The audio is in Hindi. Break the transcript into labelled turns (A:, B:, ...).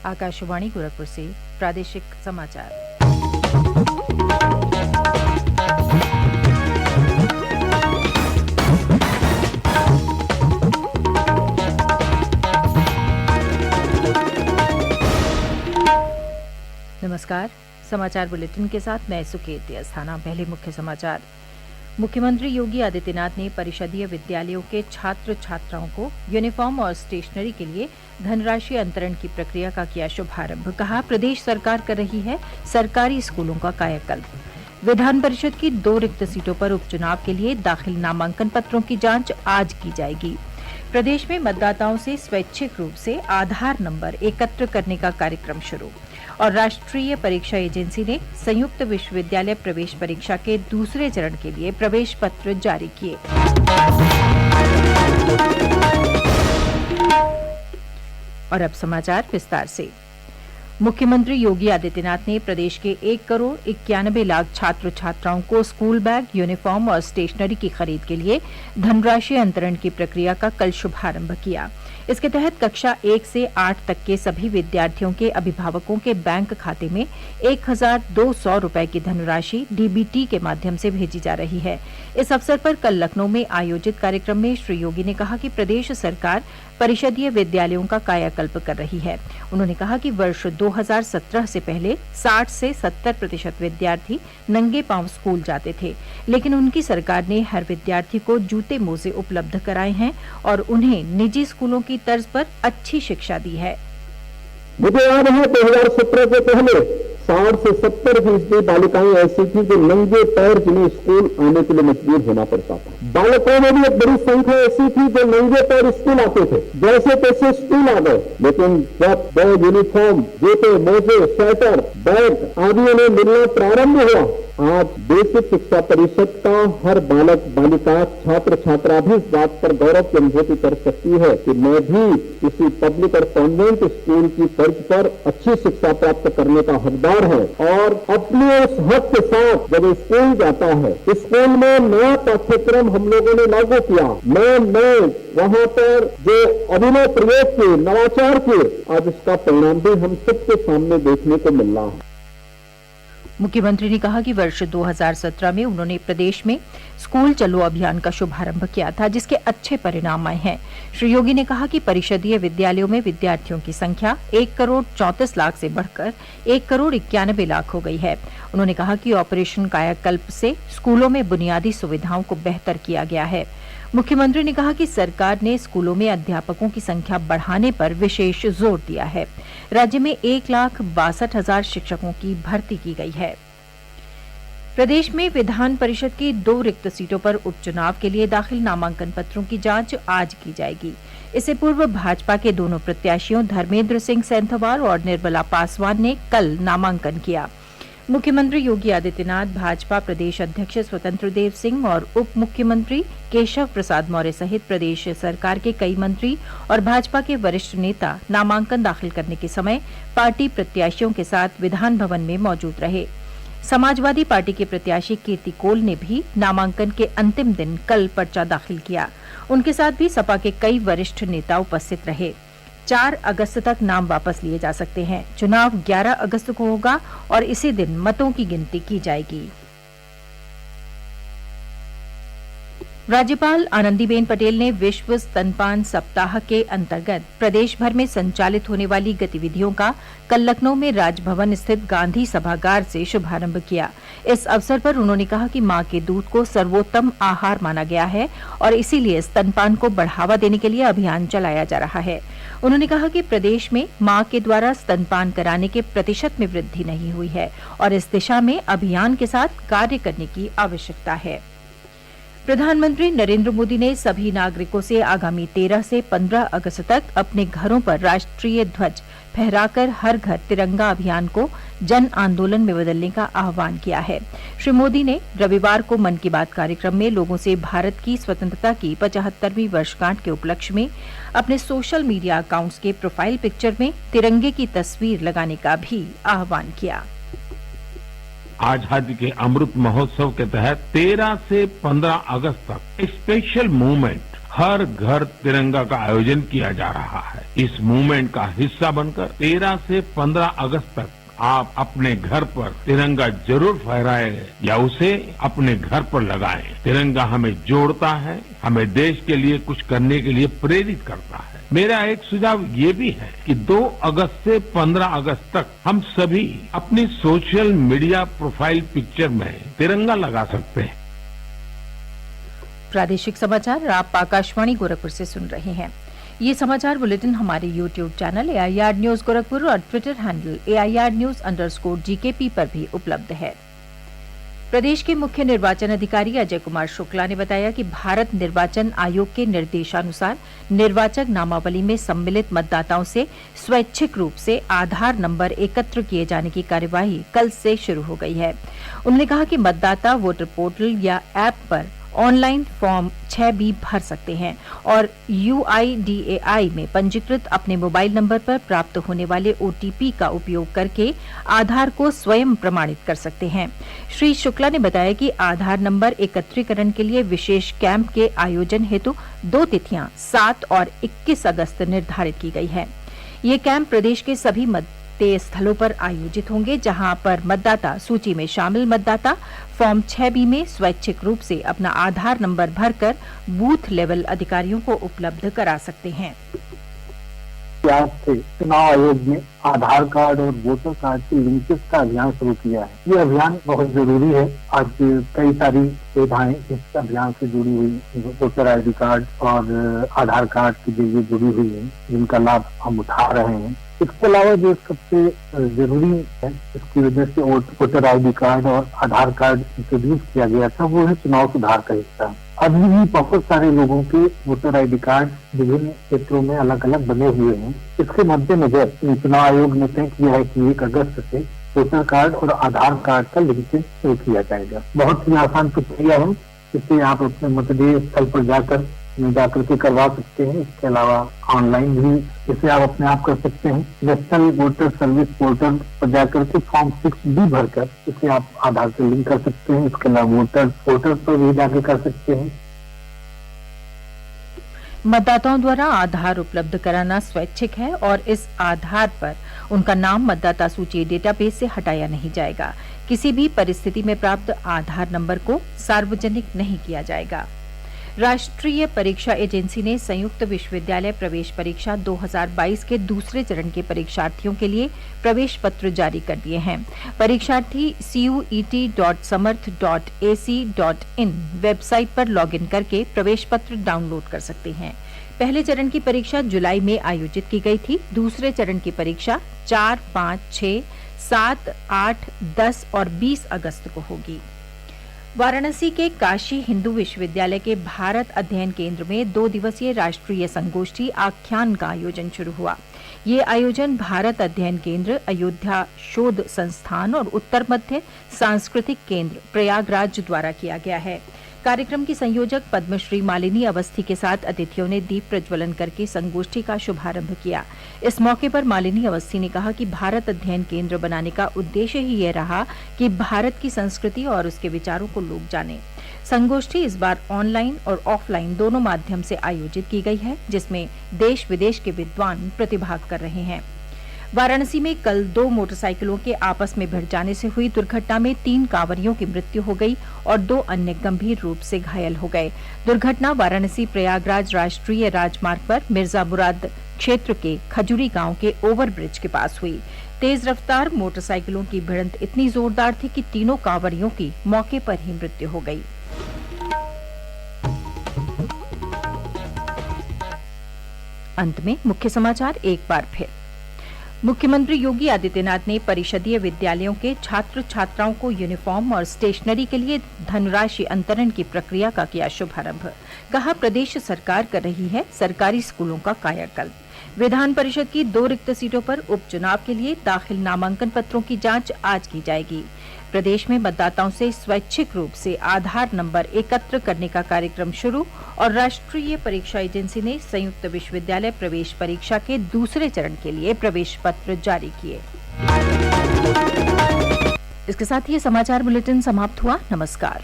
A: आकाशवाणी गोरखपुर से प्रादेशिक समाचार। नमस्कार। समाचार बुलेटिन के साथ मैं सुकेत अस्थाना। पहले मुख्य समाचार। मुख्यमंत्री योगी आदित्यनाथ ने परिषदीय विद्यालयों के छात्र छात्राओं को यूनिफॉर्म और स्टेशनरी के लिए धनराशि अंतरण की प्रक्रिया का किया शुभारंभ। कहा, प्रदेश सरकार कर रही है सरकारी स्कूलों का कायाकल्प। विधान परिषद की 2 रिक्त सीटों पर उपचुनाव के लिए दाखिल नामांकन पत्रों की जांच आज की जाएगी। प्रदेश में मतदाताओं से स्वैच्छिक रूप से आधार नंबर एकत्र करने का कार्यक्रम शुरू। और राष्ट्रीय परीक्षा एजेंसी ने संयुक्त विश्वविद्यालय प्रवेश परीक्षा के दूसरे चरण के लिए प्रवेश पत्र जारी किए। और अब समाचार विस्तार से। मुख्यमंत्री योगी आदित्यनाथ ने प्रदेश के 1,91,00,000 छात्र छात्राओं को स्कूल बैग, यूनिफॉर्म और स्टेशनरी की खरीद के लिए धनराशि अंतरण की प्रक्रिया का कल शुभारंभ किया। इसके तहत कक्षा 1 से 8 तक के सभी विद्यार्थियों के अभिभावकों के बैंक खाते में 1,200 रुपए की धनराशि डीबीटी के माध्यम से भेजी जा रही है। इस अवसर पर कल लखनऊ में आयोजित कार्यक्रम में श्री योगी ने कहा कि प्रदेश सरकार परिषदीय विद्यालयों का कायाकल्प कर रही है। उन्होंने कहा कि वर्ष 2017 से पहले 60 से 70% विद्यार्थी नंगे पांव स्कूल जाते थे, लेकिन उनकी सरकार ने हर विद्यार्थी को जूते मोजे उपलब्ध कराए हैं और उन्हें निजी स्कूलों की तर्ज पर अच्छी शिक्षा दी है।
B: मुझे याद है 2017 से पहले 60 से 70% बालिकाएं ऐसी थी जो नंगे पैर जिन्हें स्कूल आने के लिए मजबूर होना पड़ता था। बालकों में भी एक बड़ी संख्या ऐसी थी जो नंगे पैर स्कूल आते थे, जैसे तैसे स्कूल आ गए। लेकिन जब बैग, यूनिफॉर्म, जूते, मोजे, स्वेटर, बैग आदि उन्हें मिलना प्रारंभ हुआ, आज बेसिक शिक्षा परिषद का हर बालक बालिका छात्र छात्रा भी इस बात पर गौरव की अनुभूति कर सकती है कि मैं भी किसी पब्लिक और कॉन्वेंट स्कूल की तर्ज पर अच्छी शिक्षा प्राप्त करने का हकदार है। और अपने उस हक के साथ जब स्कूल जाता है, स्कूल में नया पाठ्यक्रम हम लोगों ने लागू किया, नए वहां पर जो अभिनव प्रयोग किए, नवाचार किए, आज इसका परिणाम भी हम सबके सामने देखने को मिल रहा है।
A: मुख्यमंत्री ने कहा कि वर्ष 2017 में उन्होंने प्रदेश में स्कूल चलो अभियान का शुभारंभ किया था, जिसके अच्छे परिणाम आए हैं। श्री योगी ने कहा कि परिषदीय विद्यालयों में विद्यार्थियों की संख्या 1,34,00,000 से बढ़कर 1,91,00,000 हो गई है। उन्होंने कहा कि ऑपरेशन कायाकल्प से स्कूलों में बुनियादी सुविधाओं को बेहतर किया गया है। मुख्यमंत्री ने कहा कि सरकार ने स्कूलों में अध्यापकों की संख्या बढ़ाने पर विशेष जोर दिया है। राज्य में 1,62,000 शिक्षकों की भर्ती की गई है। प्रदेश में विधान परिषद की 2 रिक्त सीटों पर उपचुनाव के लिए दाखिल नामांकन पत्रों की जांच आज की जाएगी। इससे पूर्व भाजपा के दोनों प्रत्याशियों धर्मेंद्र सिंह सेंथवाल और निर्मला पासवान ने कल नामांकन किया। मुख्यमंत्री योगी आदित्यनाथ, भाजपा प्रदेश अध्यक्ष स्वतंत्र देव सिंह और उप मुख्यमंत्री केशव प्रसाद मौर्य सहित प्रदेश सरकार के कई मंत्री और भाजपा के वरिष्ठ नेता नामांकन दाखिल करने के समय पार्टी प्रत्याशियों के साथ विधान भवन में मौजूद रहे। समाजवादी पार्टी के प्रत्याशी कीर्ति कोल ने भी नामांकन के अंतिम दिन कल पर्चा दाखिल किया। उनके साथ भी सपा के कई वरिष्ठ नेता उपस्थित रहे। 4 अगस्त तक नाम वापस लिए जा सकते हैं। चुनाव 11 अगस्त को होगा और इसी दिन मतों की गिनती की जाएगी। राज्यपाल आनंदीबेन पटेल ने विश्व स्तनपान सप्ताह के अंतर्गत प्रदेश भर में संचालित होने वाली गतिविधियों का कल लखनऊ में राजभवन स्थित गांधी सभागार से शुभारंभ किया। इस अवसर पर उन्होंने कहा कि मां के दूध को सर्वोत्तम आहार माना गया है और इसीलिए स्तनपान को बढ़ावा देने के लिए अभियान चलाया जा रहा है। उन्होंने कहा कि प्रदेश में मां के द्वारा स्तनपान कराने के प्रतिशत में वृद्धि नहीं हुई है और इस दिशा में अभियान के साथ कार्य करने की आवश्यकता है। प्रधानमंत्री नरेंद्र मोदी ने सभी नागरिकों से आगामी 13 से 15 अगस्त तक अपने घरों पर राष्ट्रीय ध्वज फहराकर हर घर तिरंगा अभियान को जन आंदोलन में बदलने का आह्वान किया है। श्री मोदी ने रविवार को मन की बात कार्यक्रम में लोगों से भारत की स्वतंत्रता की 75वीं वर्षगांठ के उपलक्ष्य में अपने सोशल मीडिया अकाउंट्स के प्रोफाइल पिक्चर में तिरंगे की तस्वीर लगाने का भी आह्वान किया।
C: आजादी के अमृत महोत्सव के तहत 13 से 15 अगस्त तक एक स्पेशल मूवमेंट हर घर तिरंगा का आयोजन किया जा रहा है। इस मूवमेंट का हिस्सा बनकर 13 से 15 अगस्त तक आप अपने घर पर तिरंगा जरूर फहराएं या उसे अपने घर पर लगाएं। तिरंगा हमें जोड़ता है, हमें देश के लिए कुछ करने के लिए प्रेरित करता है। मेरा एक सुझाव ये भी है कि 2 अगस्त से 15 अगस्त तक हम सभी अपनी सोशल मीडिया प्रोफाइल पिक्चर में तिरंगा लगा सकते हैं।
A: प्रादेशिक समाचार आप आकाशवाणी गोरखपुर से सुन रहे हैं। ये समाचार बुलेटिन हमारे YouTube channel AIR news Gorakhpur और ट्विटर हैंडल AIR News_GKP पर भी उपलब्ध है। प्रदेश के मुख्य निर्वाचन अधिकारी अजय कुमार शुक्ला ने बताया कि भारत निर्वाचन आयोग के निर्देशानुसार निर्वाचक नामावली में सम्मिलित मतदाताओं से स्वैच्छिक रूप से आधार नंबर एकत्र किए जाने की कार्यवाही कल से शुरू हो गई है। उन्होंने कहा कि मतदाता वोटर पोर्टल या ऐप पर ऑनलाइन फॉर्म 6B भर सकते हैं और UIDAI में पंजीकृत अपने मोबाइल नंबर पर प्राप्त होने वाले OTP का उपयोग करके आधार को स्वयं प्रमाणित कर सकते हैं। श्री शुक्ला ने बताया कि आधार नंबर एकत्रीकरण के लिए विशेष कैंप के आयोजन हेतु 2 तिथियां 7 और 21 अगस्त निर्धारित की गई है। ये कैंप प्रदेश के सभी मतदेय स्थलों पर आयोजित होंगे, जहां पर मतदाता सूची में शामिल मतदाता फॉर्म 6B में स्वैच्छिक रूप से अपना आधार नंबर भरकर बूथ लेवल अधिकारियों को उपलब्ध करा सकते हैं।
D: आज से चुनाव आयोग ने आधार कार्ड और वोटर कार्ड की लिंकेज का अभियान शुरू किया है। ये अभियान बहुत जरूरी है। आज कई सारी सुविधाएं इस अभियान से जुड़ी हुई, वोटर ID कार्ड और आधार कार्ड की जरिए जुड़ी हुई है, जिनका लाभ हम उठा रहे हैं। इसके अलावा जो सबसे जरूरी है, इसकी वजह से वोटर ID कार्ड और आधार कार्ड इंट्रोड्यूस किया गया था, वो है चुनाव सुधार का हिस्सा। अभी भी बहुत सारे लोगों के वोटर ID कार्ड विभिन्न क्षेत्रों में अलग अलग बने हुए हैं। इसके मद्देनजर चुनाव आयोग ने तय किया है कि 1 अगस्त से वोटर कार्ड और आधार कार्ड का लिंकेज शुरू किया जाएगा। बहुत ही आसान प्रक्रिया है, इसे आप अपने मतदेय स्थल पर जाकर के करवा सकते हैं। इसके अलावा ऑनलाइन भी इसे आप अपने आप कर सकते हैं। नेशनल वोटर सर्विस पोर्टल पर जाकर के फॉर्म 6B भरकर इसे आप आधार से लिंक कर सकते हैं। इसके अलावा वोटर पोर्टल पर भी जाकर कर सकते हैं।
A: मतदाताओं द्वारा आधार उपलब्ध कराना स्वैच्छिक है और इस आधार पर उनका नाम मतदाता सूची डेटाबेस से हटाया नहीं जाएगा। किसी भी परिस्थिति में प्राप्त आधार नंबर को सार्वजनिक नहीं किया जाएगा। राष्ट्रीय परीक्षा एजेंसी ने संयुक्त विश्वविद्यालय प्रवेश परीक्षा 2022 के दूसरे चरण के परीक्षार्थियों के लिए प्रवेश पत्र जारी कर दिए हैं। परीक्षार्थी CUET.samarth.ac.in वेबसाइट पर लॉगिन करके प्रवेश पत्र डाउनलोड कर सकते हैं। पहले चरण की परीक्षा जुलाई में आयोजित की गई थी। दूसरे चरण की परीक्षा 4, 5, 6, 7, 8, 10 और 20 अगस्त को होगी। वाराणसी के काशी हिंदू विश्वविद्यालय के भारत अध्ययन केंद्र में 2 दिवसीय राष्ट्रीय संगोष्ठी आख्यान का आयोजन शुरू हुआ। ये आयोजन भारत अध्ययन केंद्र, अयोध्या शोध संस्थान और उत्तर मध्य सांस्कृतिक केंद्र प्रयागराज द्वारा किया गया है। कार्यक्रम की संयोजक पद्मश्री मालिनी अवस्थी के साथ अतिथियों ने दीप प्रज्वलन करके संगोष्ठी का शुभारंभ किया। इस मौके पर मालिनी अवस्थी ने कहा कि भारत अध्ययन केंद्र बनाने का उद्देश्य ही ये रहा कि भारत की संस्कृति और उसके विचारों को लोग जानें। संगोष्ठी इस बार ऑनलाइन और ऑफलाइन दोनों माध्यम से आयोजित की गई है, जिसमें देश विदेश के विद्वान प्रतिभाग कर रहे हैं। वाराणसी में कल 2 मोटरसाइकिलों के आपस में भिड़ जाने से हुई दुर्घटना में 3 कांवरियों की मृत्यु हो गई और 2 अन्य गंभीर रूप से घायल हो गए। दुर्घटना वाराणसी प्रयागराज राष्ट्रीय राजमार्ग पर मिर्जा मुराद क्षेत्र के खजूरी गांव के ओवरब्रिज के पास हुई। तेज रफ्तार मोटरसाइकिलों की भिड़ंत इतनी जोरदार थी कि तीनों कांवरियों की मौके पर ही मृत्यु हो गई। अंत में मुख्य समाचार एक बार फिर। मुख्यमंत्री योगी आदित्यनाथ ने परिषदीय विद्यालयों के छात्र छात्राओं को यूनिफॉर्म और स्टेशनरी के लिए धनराशि अंतरण की प्रक्रिया का किया शुभारंभ। कहा, प्रदेश सरकार कर रही है सरकारी स्कूलों का कायाकल्प। विधान परिषद की 2 रिक्त सीटों पर उपचुनाव के लिए दाखिल नामांकन पत्रों की जांच आज की जाएगी। प्रदेश में मतदाताओं से स्वैच्छिक रूप से आधार नंबर एकत्र करने का कार्यक्रम शुरू और राष्ट्रीय परीक्षा एजेंसी ने संयुक्त विश्वविद्यालय प्रवेश परीक्षा के दूसरे चरण के लिए प्रवेश पत्र जारी किए। इसके साथ ही समाचार बुलेटिन समाप्त हुआ। नमस्कार।